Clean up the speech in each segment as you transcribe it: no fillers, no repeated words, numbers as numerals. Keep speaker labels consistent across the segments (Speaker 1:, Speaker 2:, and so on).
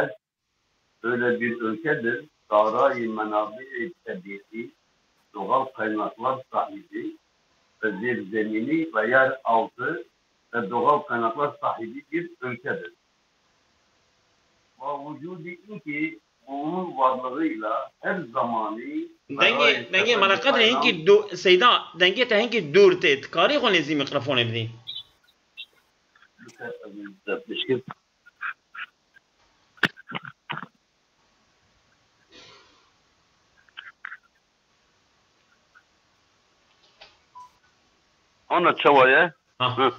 Speaker 1: es öyle bir ülkedir. Saray-i menabi tabiati, doğal kaynaklar sahibi, zemini ve yer altı ve doğal kaynaklar sahibi bir ülkedir. Ve vücudu ki bunun varlığıyla her zamanı
Speaker 2: دنگی ملاقات هنگی دو سیدا دنگی تا هنگی دور تید کاری خون ازی میکروفون بدی
Speaker 1: Ana çavaya. Ana.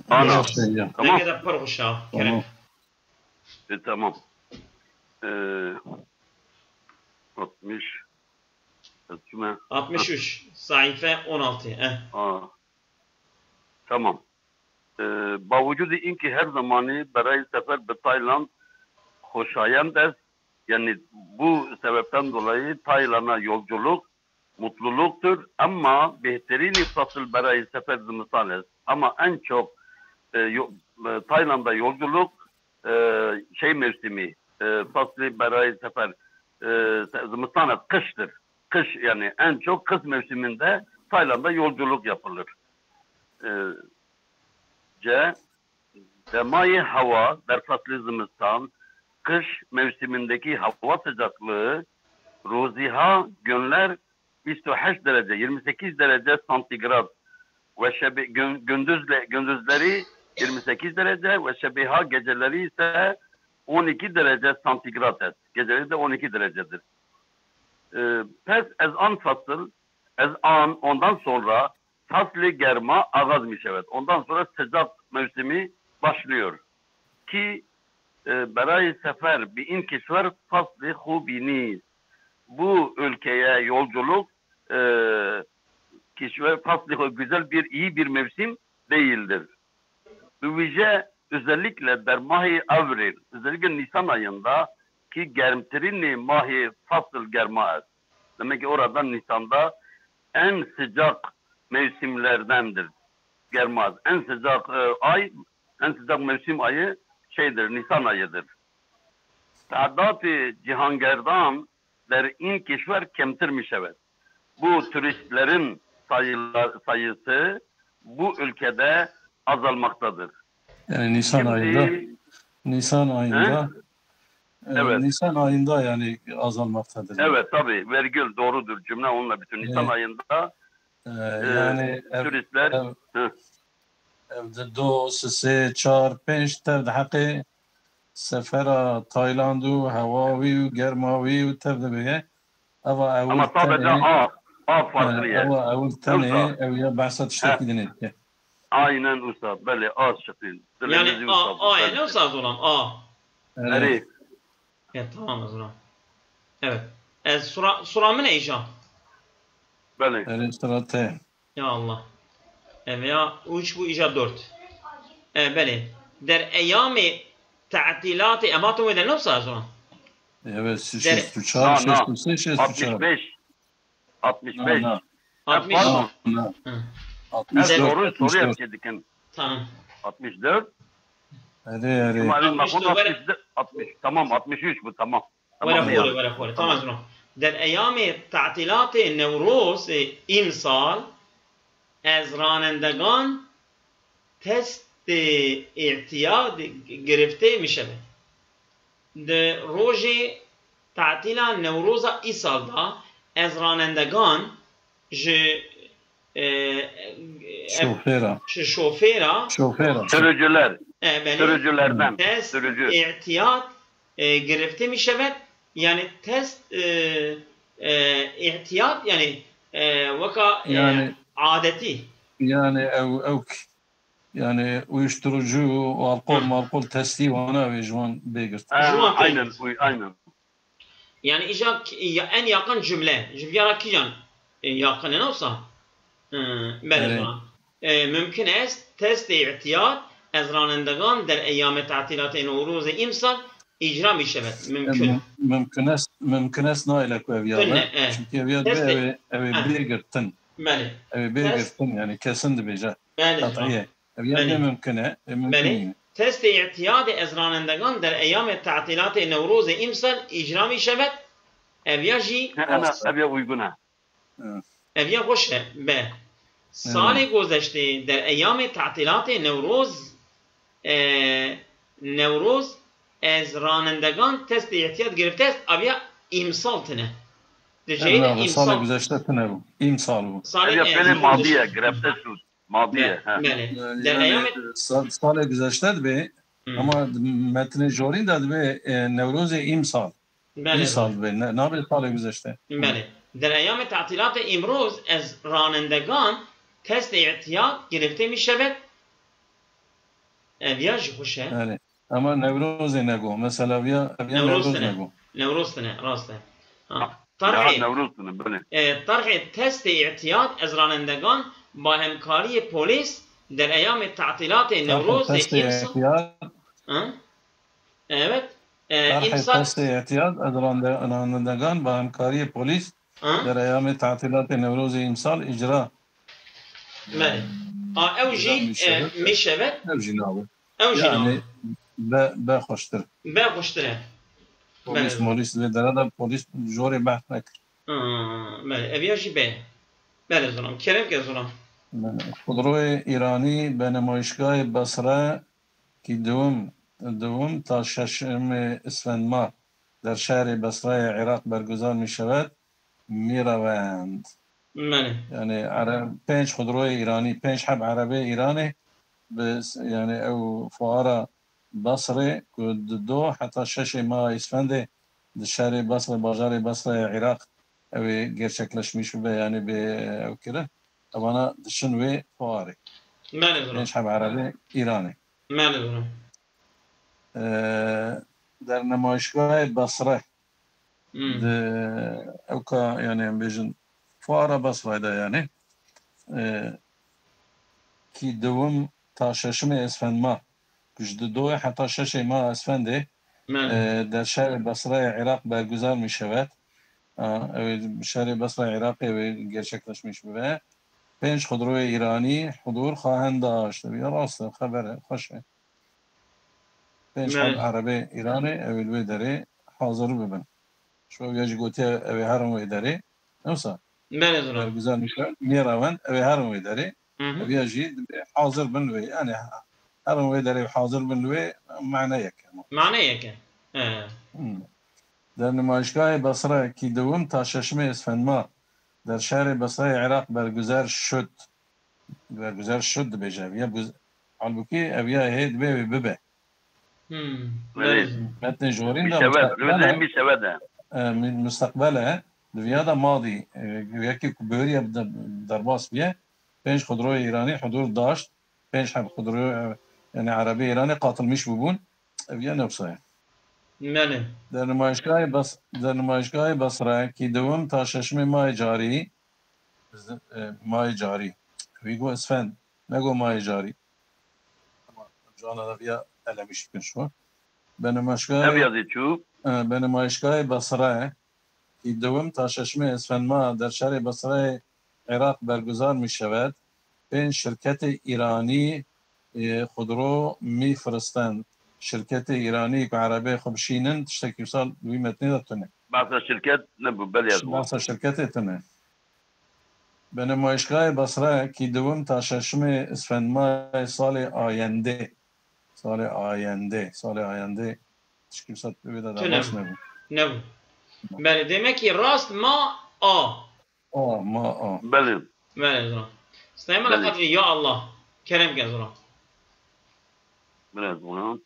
Speaker 2: Tamam. Denge de paruşa.
Speaker 1: Tamam. Tamam. 60
Speaker 2: 63 sayfa 16.
Speaker 1: Tamam. Bavucudu inki her zamanı berayı sefer be Tayland hoşayend est. Yani bu sebepten dolayı Tayland'a yolculuk mutluluktur ama behterini fasıl berayı sefer zımısal est. Ama en çok Tayland'da yolculuk mevsimi faslı berayı sefer zımısal est kıştır. Kış yani en çok kış mevsiminde Tayland'da yolculuk yapılır. Demayı hava der faslı zımıstan kış mevsimindeki hava sıcaklığı ruziha günler 28 derece 28 derece santigrat ve gündüzleri 28 derece ve şebiha geceleri ise 12 derece santigrat. Geceleri de 12 derecedir. Pes ezan fasıl ezan ondan sonra faslı germa ağazmış evet. Ondan sonra sıcak mevsimi başlıyor. Ki berayı sefer bir inkişver faslı hubini bu ülkeye yolculuk kişiler faslı güzel iyi bir mevsim değildir. Özellikle dermahi avril özellikle Nisan ayında ki germtirini mahi fasıl germa. Demek ki orada Nisan'da en sıcak mevsimlerdendir. Germaz. En sıcak en sıcak mevsim ayı Nisan ayıdır. Ta'dat-ı cihangerdan der in keşver kemtirmiş evet. Bu turistlerin sayısı bu ülkede azalmaktadır.
Speaker 3: Yani Nisan ayında evet. Nisan ayında yani azalmaktadır.
Speaker 1: Evet tabii virgül doğrudur cümle onunla bütün Nisan ayında
Speaker 3: yani
Speaker 1: turistler
Speaker 3: evde 2 3 4 5 tevde hakkı sefera Taylandu havavi germavi tevde beye
Speaker 1: ama sadece farklı yer.
Speaker 3: Ama tane ya bahset iştekidin etti.
Speaker 1: Aynen ustad. Böyle şekil.
Speaker 2: Yani yani ustad olan
Speaker 1: Evet.
Speaker 2: Evet tamam o zaman. Evet. Suramı ne icam?
Speaker 1: Böyle.
Speaker 3: Evet sırate.
Speaker 2: Ya Allah. Veya 3 bu icab 4. Böyle. Der eyami ta'tilati ematu eden nefsa o zaman.
Speaker 3: Evet 65.
Speaker 1: 65.
Speaker 3: Pardon.
Speaker 1: 64. Soru yapacaktım.
Speaker 2: Tamam.
Speaker 1: 64.
Speaker 3: Hadi.
Speaker 1: 60. Tamam 63 bu tamam.
Speaker 2: ولا فوري tamam زلمه در ایام تعطیلات نوروز این سال از رانندگان تست اعتیاد گرفته می شود. در روز تعطیل نوروز این سال دا از رانندگان
Speaker 1: sürücülerden
Speaker 2: test اعتیاد گرفته می شود. Yani test ihtiyat yani vaka
Speaker 3: yani
Speaker 2: adeti.
Speaker 3: Yani uyuşturucu, alkol testi ona ve jwan begir.
Speaker 1: Aynen.
Speaker 2: Yani en yakın cümle. Cümle kijan yakın ne olsa. Mümkün est test ihtiyat az ranendegan der eyyam ta'tilat Nevruz imsal icra mi şevet mümkün.
Speaker 3: Mümkün est nailek ve eviyada. Çünkü eviyada evi belirtin. Evi belirtin yani kesin de beca. Kat'iye. Eviyada mümküne.
Speaker 2: تست اعتیاد از رانندگان در ایام تعطیلات نوروز امسال اجرا می شود. اویا جی
Speaker 1: انا اویا uygunه.
Speaker 2: اویا خوشه. به سال گذشته در ایام تعطیلات نوروز از رانندگان تست اعتیاد گرفته است. اویا امسال تنه.
Speaker 3: سال گذشته تنه بود. امسال بود.
Speaker 1: اویا فعل ماضیه گرفته شد. ماضیه.
Speaker 2: بله. در ایام
Speaker 3: سال گذشته به اما متن جاری داد به نوروز امسال. این سال به نه به سال گذشته.
Speaker 2: بله. در ایام تعطیلات امروز از رانندگان تست اعتیاد گرفته می شود. اویاش خوشه.
Speaker 3: بله. اما نوروز نگو. مثلا نوروز نگو.
Speaker 2: نوروز نه راسته. طرح تست اعتیاد از رانندگان با همکاری پلیس در ایام تعطیلات نوروز
Speaker 3: امسال.
Speaker 2: evet.
Speaker 3: تست اعتیاد از رانندگان با همکاری پلیس در ایام تعطیلات نوروز امسال اجرا.
Speaker 2: بله. اوجی میشود.
Speaker 3: اوجی نابود.
Speaker 2: یعنی
Speaker 3: بخوشتر.
Speaker 2: بخوشتره.
Speaker 3: پلیس در پلیس جوری بحث نکرد.
Speaker 2: بله. اویاجی به. بله زنم. کرم که زنم.
Speaker 3: خودروی ایرانی به نمایشگاه بصره که دوم تا 6 اسفند ماه در شهر بصره عراق برگزار می شود می روند. یعنی 5 خودروی ایرانی 5 حب عربه ایرانی یعنی او فواره بصره که 2 حتی 6 ماه اسفند در شهر بصره بازار بصره عراق او گرچکلش می شود یعنی به او کره اوانا دشنوی فواره 5 حب عربه ایرانی. در نمایشگاه بصره او که یعنی بیشن فواره بصره ده یعنی که دوم تا 6 اسفند ماه کجد 2 حتی 6 ماه اسفند در شهر بصره عراق برگزار می شود. شهر بصره عراق گرچکلش می شود. 5 خودروی ایرانی حضور خواهند داشت. یا راست خبره خوشه. 5 عربه ایرانی اولوی داره حاضر ببن. شو یاجی گوتی اوی هرم داره. نوسا. برگزار می شود. می روند اوی هرم داره. یاجی حاضر بن وی یعنی هرم داره حاضر بن وی معنی یک.
Speaker 2: معنی یک.
Speaker 3: در نمایشگاه بصره که دوم تا 6 اسفند ماه در شهر بصره عراق برگزار شد بجا البته اویا هید به متن جورین ده مستقبله دویادا ماضی یکی کبیری در باس بیه 5 خودروی ایرانی حضور داشت 5 حب خودروی یعنی عربی ایرانی قاتل میش ببون اویا نفسه در نمایشگاه بصره که دوم تا 6 ماه جاری ویگو اسفند نگو ماه جاری جانا بیا علمیش کنشو به نمایشگاه بصره که دوم تا 6 اسفند ماه در شهر بصره عراق برگزار می شود 5 شرکت ایرانی خودرو می فرستند. شرکت ایرانی که عربه خبشینن تشتکی سال دوی متنی داتونه
Speaker 1: بعض شرکت نبو بلی از
Speaker 3: بعض شرکت تونه به نمایشگاه بصره که دوم تا 6 اسفند ماه سال آینده تشکیل سال دوی داده باس
Speaker 2: نبو بله demek ki راست ما
Speaker 1: بله
Speaker 2: زنم استعمال قدر یا الله کرم که زنم
Speaker 1: بله زنم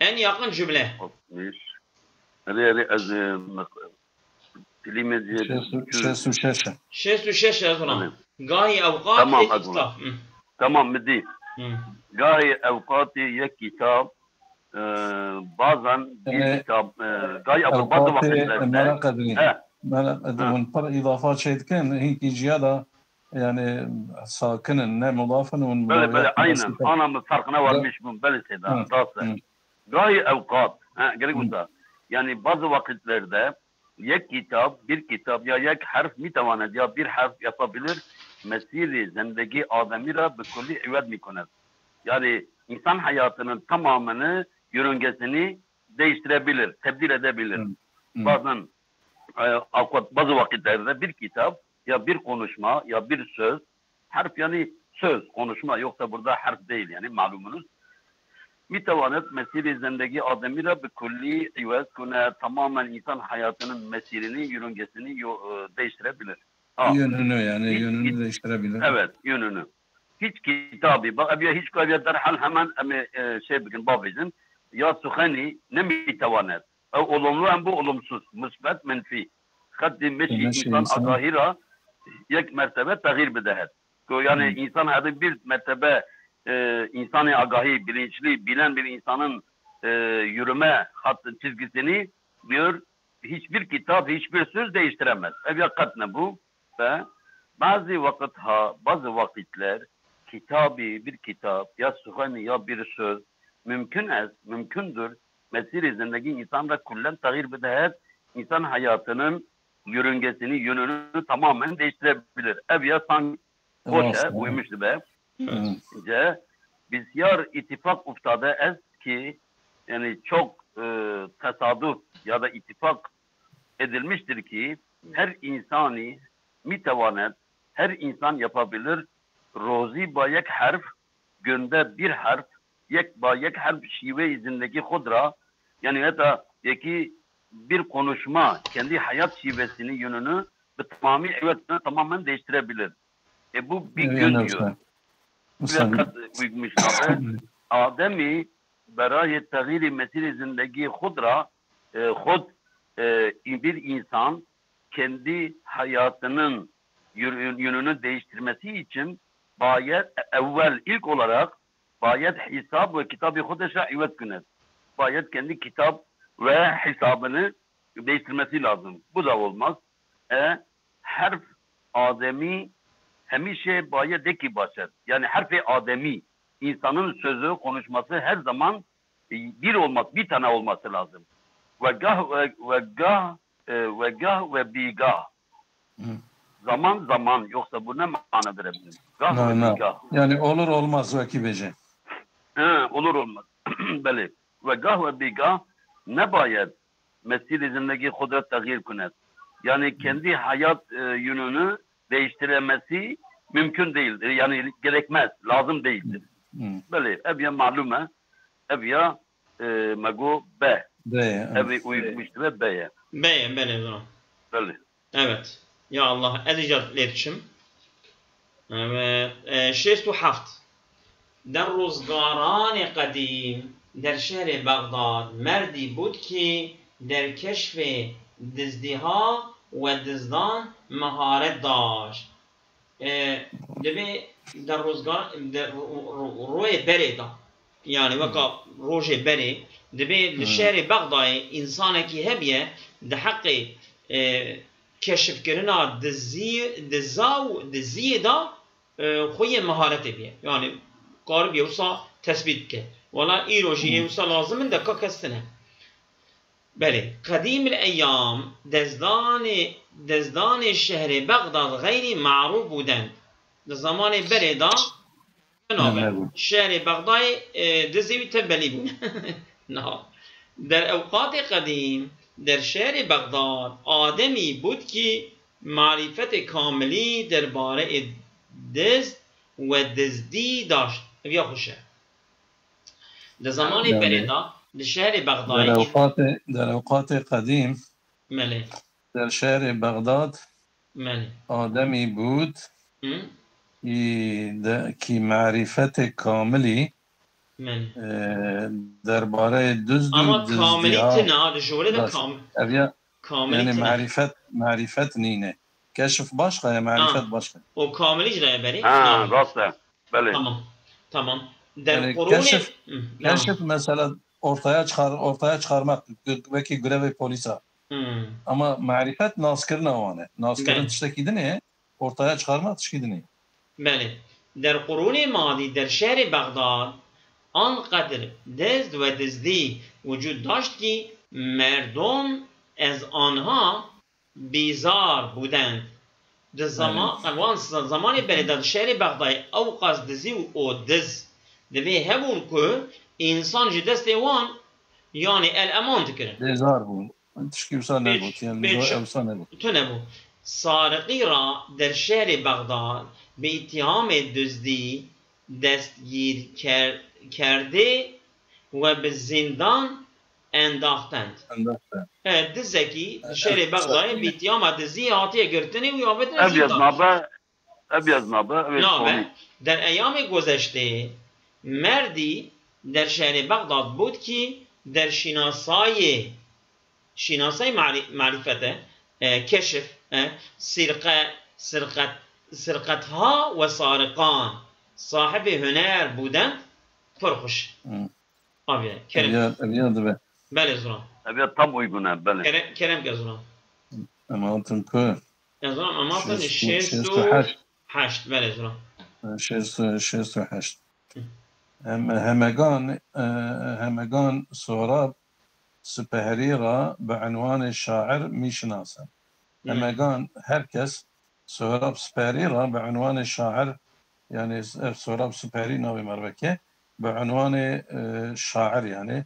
Speaker 2: en yakın cümle.
Speaker 1: از کلمه
Speaker 3: 66
Speaker 2: yazılan. Gahi avqat kitap.
Speaker 1: Tamam مدی گاهی اوقاتی یک کتاب bazen bir kitap گاهی بعض وقت
Speaker 3: من پر اضافات شيء كان هيك زياده يعني ساكن مضافا
Speaker 1: بله aynen ana farkına varmış bu belle seda rastı gayet avkat yani bazı vakitlerde bir kitap ya harf mi tavanet ya bir harf yapabilir mesiri zendegi ademi ra bi kulli ivad mikunet. Yani insan hayatının tamamını, yörüngesini değiştirebilir, tebdil edebilir. Bazen bazı vakitlerde bir kitap ya bir konuşma ya bir söz, harf yani söz, konuşma, yoksa burada harf değil yani malumunuz. Mitevanet mesiri zendegi ademira bi kulli ivaz kune, tamamen insan hayatının mesirini, yörüngesini değiştirebilir.
Speaker 3: Yönünü yani yönünü değiştirebilir.
Speaker 1: Evet, yönünü. Hiç kitabı, bak hiç kavya derhal hemen şey bugün babizm ya suhani ne mitevanet. Olumlu hem bu olumsuz, müsbet, menfi. Kaddi meşi insan agahira yek mertebe tehir bedehet. Yani insan hadi bir mertebe insanı agahi, bilinçli, bilen bir insanın yürüme hattı çizgisini diyor, hiçbir kitap, hiçbir söz değiştiremez. Evyakat ne bu? Ve bazı vakitler bir kitap ya suhani ya bir söz mümkündür. Mesir zendegi insan da kullen tahir bedehet, insan hayatının yörüngesini, yönünü tamamen değiştirebilir. Evya sanki boşa uymuştu be. Bisyar ittifak uftade est ki yani çok tesadüf ya da ittifak edilmiştir ki her insani mitevanet, her insan yapabilir rozi bayek harf, günde bir harf, bayek harf şive izindeki hudra, yani hatta ki bir konuşma kendi hayat şivesini, yönünü tamamen değiştirebilir. Bu bir gün diyor. Ademi berayet tağiri mesiri zindagi hudra bir insan kendi hayatının yönünü değiştirmesi için bayet ilk olarak bayet hesap ve kitabı hudeşa ivet günet. Bayet kendi kitap ve hesabını değiştirmesi lazım. Bu da olmaz. Harf ademi hemişe bayedeki başlar. Yani harf-i ademi, insanın sözü, konuşması her zaman bir tane olması lazım. Ve gah ve bigah. Zaman yoksa bu ne manadır efendim? Gah ve bigah.
Speaker 3: Yani olur olmaz vekibece.
Speaker 1: Olur olmaz. Beli. Ve gah ve bigah ne bayed mesir zindagi kudret tağyir kunet. Yani kendi hayat yönünü değiştiremesi mümkün değildir. Yani gerekmez, lazım değildir. Böyle evya malume, evya mago be. Evi uyumuştu ve beye.
Speaker 2: Beye,
Speaker 1: Böyle.
Speaker 2: Evet. Ya Allah, edecek iletişim. Evet. 67 در روزگاران قدیم در شهر بغداد مردی بود که در کشف دزدیها و دزدان مهارت داشت. دبی در روزگار روی بره دا yani vaka roje beri debe şehri Bagdad insana ki hebiye de hakkı keşif kirina diziye da خوی مهارت بیه yani قارب یوسا تثبیت که ولا ایروجی یوسا لازم ده که کستنه بله قدیم الایام دزدان شهر بغداد غیر معروف بودند در زمان بردا شهر بغداد دزیوی تبلی بود نه در اوقات قدیم در شهر بغداد آدمی بود که معرفت کاملی درباره دزد و دزدی داشت بیا خوشه در زمان بردا در شهر بغداد
Speaker 3: در اوقات قدیم
Speaker 2: مله
Speaker 3: در شهر بغداد
Speaker 2: مله
Speaker 3: آدمی بود که معرفت کاملی درباره دزد و دزدی یعنی معرفت نینه keşif başka ya marifet başka.
Speaker 2: O kamil icraya beri.
Speaker 1: Rastla. Böyle.
Speaker 2: Tamam.
Speaker 3: Yani keşif mesela ortaya çıkarmak belki grevi polisa. Ama marifet naskırına o ne? Naskırın tiştekidi ne? Ortaya çıkarmak tiştekidi ne?
Speaker 2: Beli. Der kuruni madi der şehri Bagdad anqadr dezd ve dezdi vücud daşt ki merdom az anha bizar budند زمان بلدان شهر بغداد او قصد دزی و او دز دوی هبون که انسان جی دست وان yani el eman dikirin.
Speaker 3: Bezar bûn. Tişkî wisa nebût. Yani wisa nebût.
Speaker 2: Tu nebû. Sarıqî ra der şerê Bexdad bi îttihamê duzdî destgîr kerdê ve bi zindan endaxtend. Evet, dizekî şerê Bexdayê bi îttihama dizî hatiye girtinê û yavetin zindan.
Speaker 1: Ebyaz nabe.
Speaker 2: Der eyamê guzeştê merdî der şerê Bexdad bûd ki در شناسای معرفته کشف سرقت ها و سارقان صاحب هنر بودند پرخوش آبیه کرم بله زران
Speaker 1: ابیاد tam uyguna bale
Speaker 2: kerem که زران
Speaker 3: امانتون که
Speaker 2: زران امانتون 68 بله زران
Speaker 3: 68 همگان سهراب سپهری را به عنوان شاعر میشناسند. همگان herkes سهراب سپهری را به عنوان شاعر yani سهراب سپهری ناوی مربکه به عنوان şair yani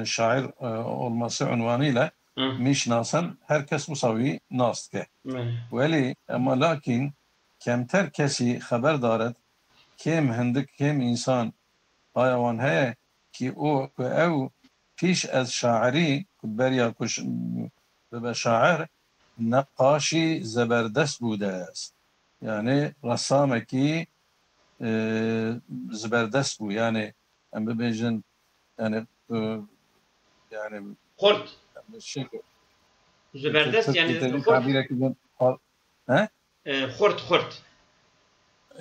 Speaker 3: şair olması unvanıyla میشناسند. herkes musavi nastke. Veli ama lakin kemter kesi haber daret kim hendik kim insan آیوان هست که او پیش از شاعری بریا کش به شاعر نقاشی زبردست بوده است یعنی رسامه کی زبردست بود یعنی ام ببینن یعنی
Speaker 2: خرد زبردست یعنی خرد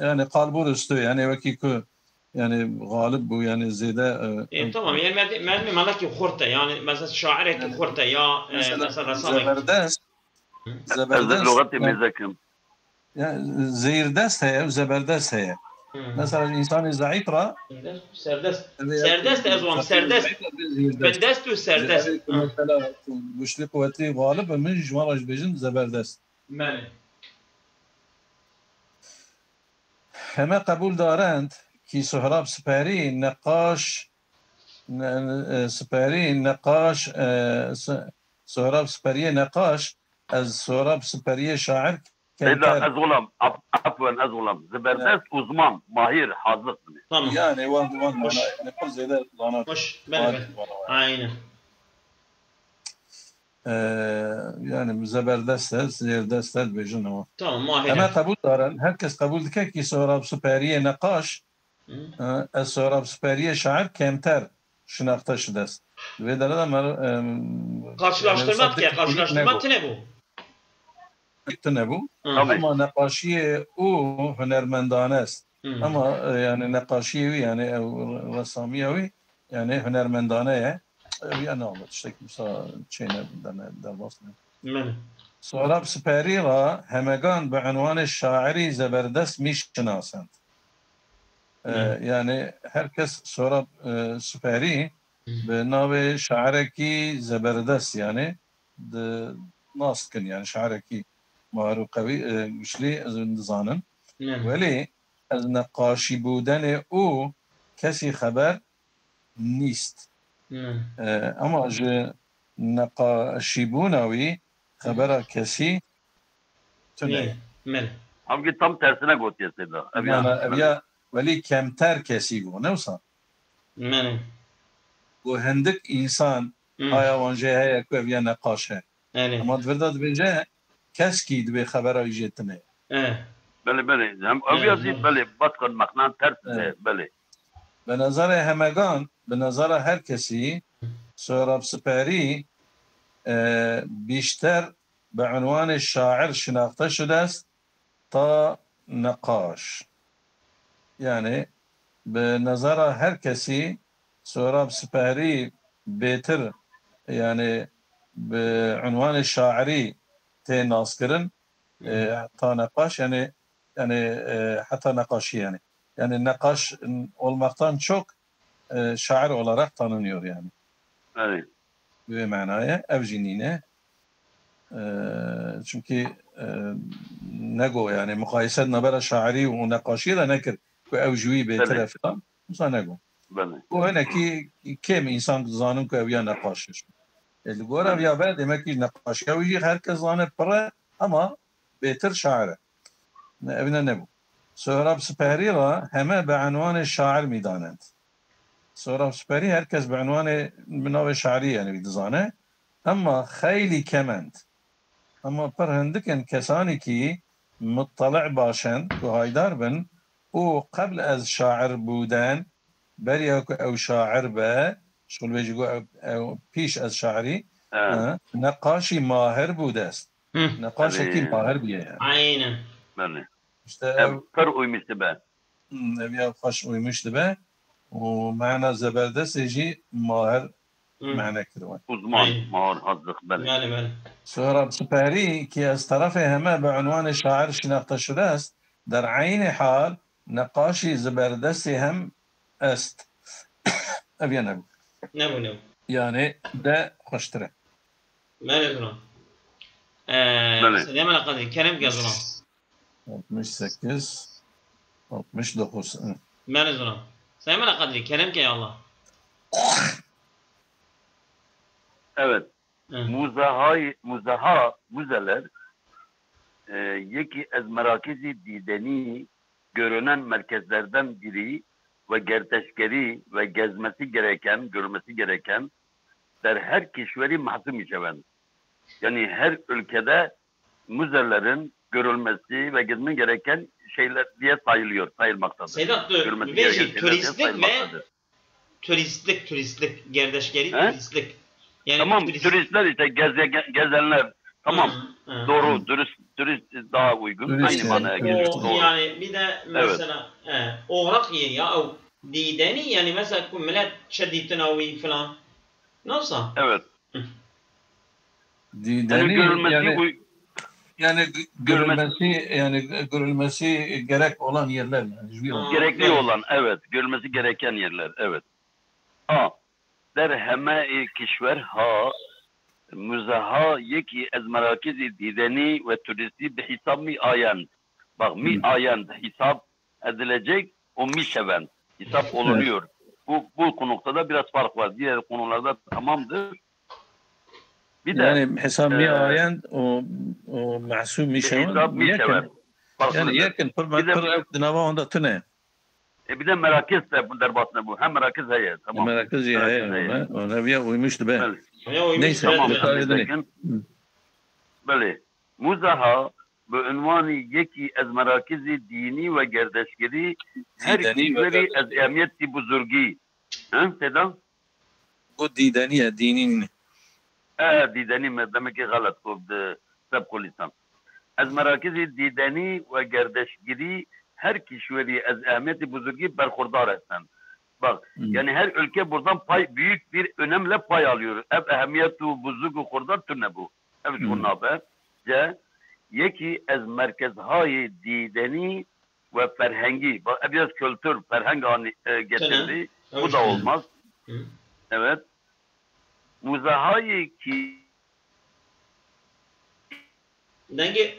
Speaker 3: yani kalbur üstü yani vaki ki yani galip bu yani zede
Speaker 2: tamam yani ben malaki khurta yani mesela şaire ki khurta ya mesela rasam
Speaker 3: zeberdest lügatı mezakim yani zeyrdest he zeberdest he mesela insan zayıfra
Speaker 2: serdest azam serdest bendest و serdest
Speaker 3: mesela güçlü kuvvetli galip من جوارج بجن زبردست
Speaker 2: بله
Speaker 3: همه قبول دارند که سهراب سپهری نقاش از سهراب سپهری شاعر
Speaker 1: kemter. Az olam. Zeberdest uzman, mahir, hazır.
Speaker 2: Tamam.
Speaker 3: Yani ne zede lana.
Speaker 2: Hoş. Aynen.
Speaker 3: Yani zeberdest bejin ama.
Speaker 2: Tamam, mahir.
Speaker 3: Ama kabul daren, herkes kabul diker ki Sörab Süperiye nakaş az Sörab Süperiye şair kemter şınaktaşı dest. Ve de
Speaker 2: karşılaştırmak ne bu?
Speaker 3: Ne bu? Ama nakaşiye o hünermendane است. Ama yani nakaşiye yani resamiye yani hünermendane yani anlat işte kimse şeyine dervasına. سهراب سپهری را همگان به عنوان شاعری زبردست میشناسند. یعنی herkes سهراب سپهری به نام شاعرکی زبردست yani ناسکن yani شاعرکی معروف قوی güçlü زانن. ولی از نقاشی بودن او کسی خبر نیست. اما نقاشی بونوی خبره کسی تونه.
Speaker 1: Abi tam tersine götürdü
Speaker 3: Seda. Veli kemter kesi bu. Ne olsa? Bu hendik insan hayvancı heye kuvvet nakaşe. Ama dverda dvece keski dve habere ücretine.
Speaker 1: Beli. Hem avyazi beli batkan maknan ters beli.
Speaker 3: به نظر همگان به نظر هر کسی سهراب سپهری بیشتر به عنوان شاعر شناخته شده است تا نقاش یعنی به نظر هر کسی سهراب سپهری بهتر یعنی به عنوان شاعری تناس کردن تا نقاش یعنی حتی نقاشی yani nakaş olmaktan çok şair olarak tanınıyor yani.
Speaker 1: Evet.
Speaker 3: Ve manaya evcinine çünkü نگو يعني مقایسه نبره شاعری و نقاشی را نکر که اوجوی بهتره فلان مثلا نگو و هنا کی کم انسان زانم که اویا نقاشش الگوره اویا بعد ما کی نقاشی اوجی هر کس زانه پره اما بهتر شاعره ابنا نبو سهراب سپهری را همه به عنوان شاعر میدانند سهراب سپهری هر کس به عنوان مناو شاعری یعنی میدزانه اما خیلی کمند اما پر هندکن کسانی کی مطلع باشن که هایدار بن او قبل از شاعر بودن بریا که او شاعر به شغل بيجي او پیش از شاعری نقاشی ماهر بوده است نقاشی کی ماهر بیه يعني
Speaker 2: عينا
Speaker 1: بله فرق uymuş به
Speaker 3: نبیا خوش uymuş به و معنى زبردست يجي ماهر معنى كده
Speaker 1: uzman ماهر حظق بله
Speaker 2: بله
Speaker 3: سهراب سپهری که از طرف همه به عنوان شاعر شناخته شده است در عین حال نقاشی زبردستی هم است ابیا نبو يعني ده خوشتره
Speaker 2: بله زلام سلام على قدر كلام قزلام
Speaker 3: 68 69
Speaker 2: بله زلام سلام على قدر كلام يا الله
Speaker 1: evet muzeler yeki az merakizi dideni görünen merkezlerden biri ve gerteşkeri ve gezmesi gereken, görmesi gereken der her kişveri mahzum içeven. Yani her ülkede müzelerin görülmesi ve gezmen gereken şeyler diye sayılmaktadır.
Speaker 2: Sedat, turistlik, gerdeşkeri turistlik.
Speaker 1: Yani tamam, turistler işte gezenler. Tamam. Doğru, turist daha uygun. Aynı manaya geliyor.
Speaker 2: Yani bir de mesela oğrak ya o dideni yani mesela millet şedidtenavi falan. Nasıl?
Speaker 1: Evet.
Speaker 3: Dideni yani görülmesi gerek olan yerler yani.
Speaker 1: Gerekli olan, evet. Görülmesi gereken yerler, evet. Der heme kişver ha müzeha yeki ez merakizi dideni ve turisti bir hesap mi ayan. Bak mi ayan hesap edilecek o mi seven. Hesap olunuyor. Bu konukta biraz fark var. Diğer konularda tamamdır. Bir
Speaker 3: yani de hesap mi ayan o mahsum mi seven. Yani yakın per dinava onda tüne.
Speaker 1: Bir de merakiz de bu derbatına bu. Hem merakiz heye. Tamam.
Speaker 3: Merakiz heye. Ona bir uymuştu be.
Speaker 2: Neyse
Speaker 1: tamam. Böyle. Muzaha bu ünvanı yeki ez merakizi dini ve gerdeşgeri her kişileri ez emniyeti buzurgi. Sedan?
Speaker 3: Bu didaniye, dinin.
Speaker 1: Didani demek ki galat bu sebkul lisan. Ez merakizi didani ve gerdeşgeri her kişileri ez ehemmiyeti buzurgi berhurdar etsen. Bak yani her ülke buradan büyük bir önemle pay alıyor. Ev ehemmiyetu buzurgu hurdar tünne bu. Ev şunna be. Yeki ez merkezhayı dideni ve ferhengi. Bak biraz kültür, ferheng getirdi. Bu da olmaz. Evet. Muzahayı ki
Speaker 2: denge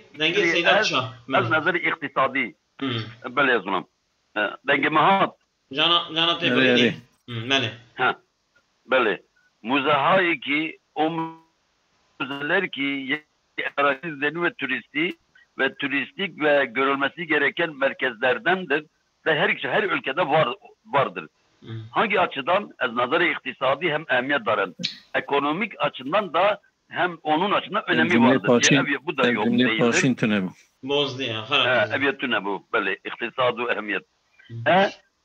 Speaker 2: Sedat Şah.
Speaker 1: Az nazarı iktisadi. Böyle yazılım. Denge mahat.
Speaker 2: Cana tebrik. Böyle.
Speaker 1: Böyle. Muzahayı ki o müzeler ki arazizleri ve turistik ve görülmesi gereken merkezlerdendir ve her ülkede vardır. Hangi açıdan? Ez nazarı iktisadi hem ehemmiyet daran. Ekonomik açıdan da hem onun açısından önemi vardır. Bu da yok değildir.
Speaker 2: Bozdu ya.
Speaker 1: Eviyetüne bu. Böyle iktisadu ehemmiyet.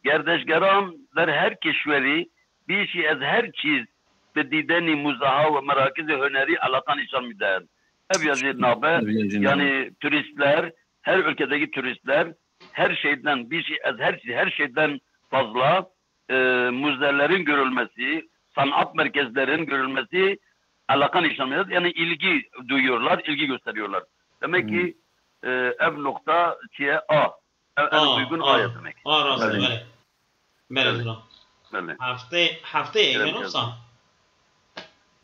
Speaker 1: Gerdeşgeran der her kişveri bir şey ez her çiz bedideni muzaha ve merakiz-i hüneri alakan işan müdeyen. Yani turistler, her ülkedeki turistler her şeyden her şeyden fazla müzelerin görülmesi, sanat merkezlerin görülmesi alakan işlemiyor. Yani ilgi duyuyorlar, ilgi gösteriyorlar. Demek ki ev nokta çiğe A. En uygun A'ya demek.
Speaker 2: A razı. Böyle. Haftaya yine olsa.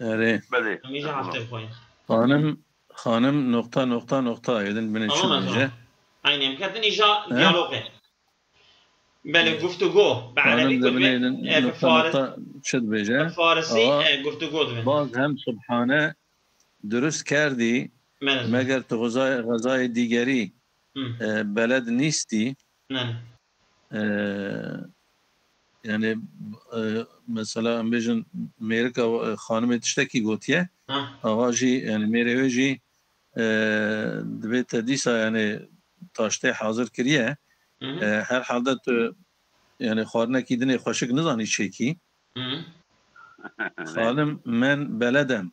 Speaker 3: Evet.
Speaker 1: Böyle.
Speaker 2: Haftaya koyun.
Speaker 3: Hanım خانم نقطه يدن بين شو بيجه
Speaker 2: عيني مكتن إجا ديالوجه بله گفتگو بعربی
Speaker 3: خانم
Speaker 2: گفتن
Speaker 3: نقطه شد بيجه
Speaker 2: فارسی گفتگو دبن
Speaker 3: باز هم سبحانه درست کردی مگر تو غذای دیگری بلد نیستی يعني مثلا ام بيجن ميركا خانم تشتكي قوتيه اواجي يعني ميريوجي دبيت ديسا يعني تاشتي حاضر كريه هر حالت يعني خارنا كي دني خوشك نزاني شيكي خانم من بلدم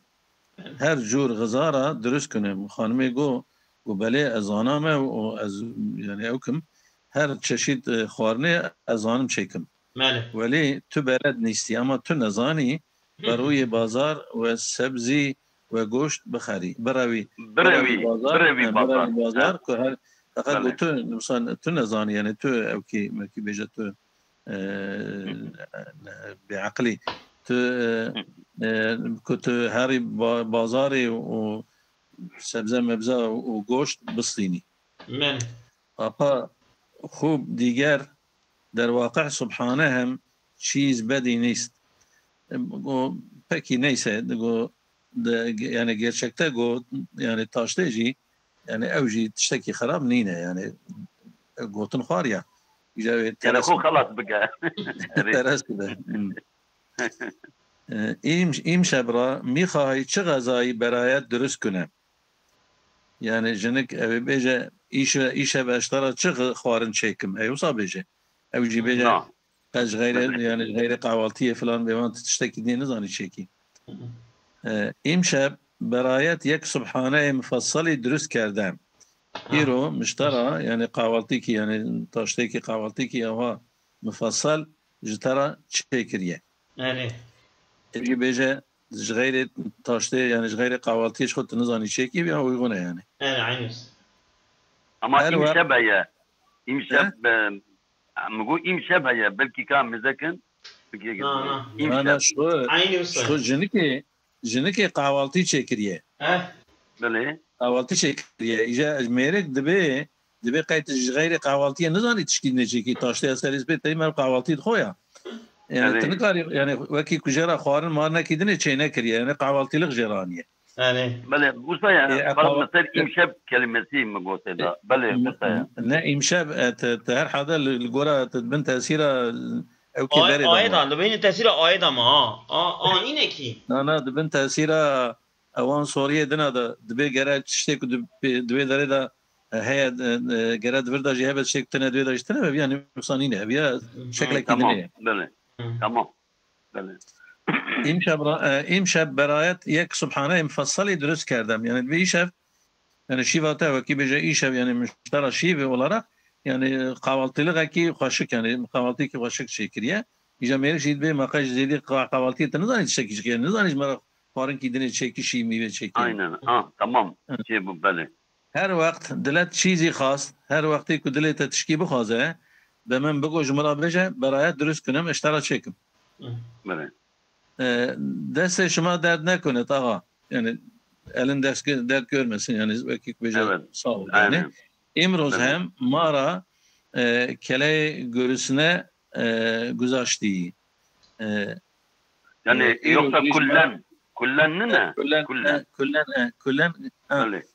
Speaker 3: هر جور غزاره درست کنم خانمي گو وبلي ازانامه و از يعني اوكم هر چشید خارنه ازانم شيكم ولی تو بلد نیستی اما تو نزانی بروی بازار و سبزی و گوشت بخری بروی بازار که هر فقط تو مثلا تو نزانی يعني تو او کی بيجه تو بعقلي تو كنت هاري بازاري و سبزه مبزه و گوشت بصيني اپا خوب دیگر در واقع سبحانه هم چیز بدی نیست گو پکی نیست گو يعني gerçekte گو يعني تاشتجي يعني اوجي تشتكي خراب نينه يعني قوتن خاريا
Speaker 1: يعني اخو خلاص بقى
Speaker 3: ترس كده ایم شبرا میخواهی چه غذایی برایت درست کنم يعني جنك بيجا ايش باشترى چه خوارن شيكم اي وصا بيجا او جي بيجا قاش غير يعني غير قوالتيه فلان بيوان تشتكي دي نزاني شيكي امشب برايات يك سبحانه مفصلي درست كردم ايرو مشترى يعني قوالتيكي يعني تاشتيكي قوالتيكي او مفصل جترى شيكريه يجي بيجا غير تاشتي يعني غير قوالتيش خد نزاني شيكي بيها ويغنى يعني
Speaker 2: عينوس
Speaker 1: اما امشب هي امشب مقول امشب هي بلكي كان مزكن
Speaker 3: انا شو جنكي قوالتي شيكريه
Speaker 1: بله
Speaker 3: قوالتي شيكريه اجا اجميرك دبي قايت غير قوالتي نزاني تشكي نجيكي تاشتي اسريس بيت تيمر قوالتي خويا يعني تنقاري يعني وكي كجرا خوارن مارنا كيدني تشينا كريه يعني قوالتي لك جيرانيه
Speaker 1: بله بوسايا مثلا امشب كلمتي مقوتي ده بله بوسايا
Speaker 3: لا امشب تهر حدا الجورا تبن تاثيره او كباري
Speaker 2: ايضا دبين تاثيره ايضا ما اینه کی
Speaker 3: انا دبن تاثيره اوان سوريه دنا دبي جرا تشتك دبي دره ده هي جرا دبر جهه شيك تنا دبي داشتنه يعني مصانينه بيا شكلك كده
Speaker 1: بله تمام بله
Speaker 3: امشب برایت یک سبحانه مفصلی درست کردم يعني بيشف يعني شيفاته وكي بيجا ايشب يعني مشترى شيفه ولا يعني قوالتي لغاكي خوشك يعني قوالتي كي خوشك شكريه اجا ميرك جيد به ماقاش زيدي قوالتي تنزاني تشكي يعني نزاني مره فارن كي دني تشكي شي مي تشكي
Speaker 1: aynen تمام شي بله
Speaker 3: هر وقت دلت چیزی خواست هر وقتی که دلت تشکی بخوازه به من بگو جمله بشه برایت درست کنم اشترا چکم
Speaker 1: بله
Speaker 3: دست شما درد نکنه آقا yani elin dert görmesin yani vakit becer sağ ol yani. İmroz hem mara kele görüsüne güzaştı.
Speaker 1: Yani yoksa kullen ne?
Speaker 3: Kullen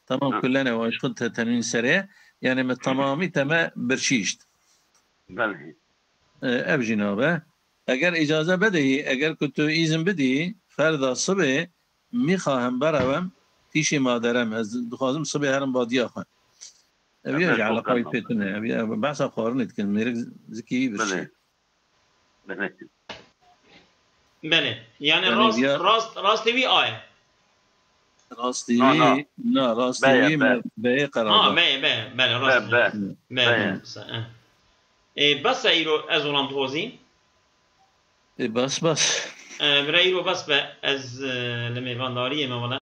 Speaker 3: tamam kullen ve aşkın temin sere yani tamamı tema bir şey işte.
Speaker 1: Belki.
Speaker 3: Ev cinabe eğer icazə بدهی eğer kutu izin بدهی فردا صبح میخواهم بروم پیش مادرم از دخوازم صبح هرم بادیه خواهم ابی اجعل قایب پیتونه ابی بحثا خارنید که میرک زکی برشی
Speaker 2: بله يعني راستوي آية
Speaker 3: راستوي لا راستوي بأي قرار
Speaker 2: بله راست بله بس ايرو ازولان توزي
Speaker 3: بس
Speaker 2: برای رو بس به از لمیوانداری ما ولی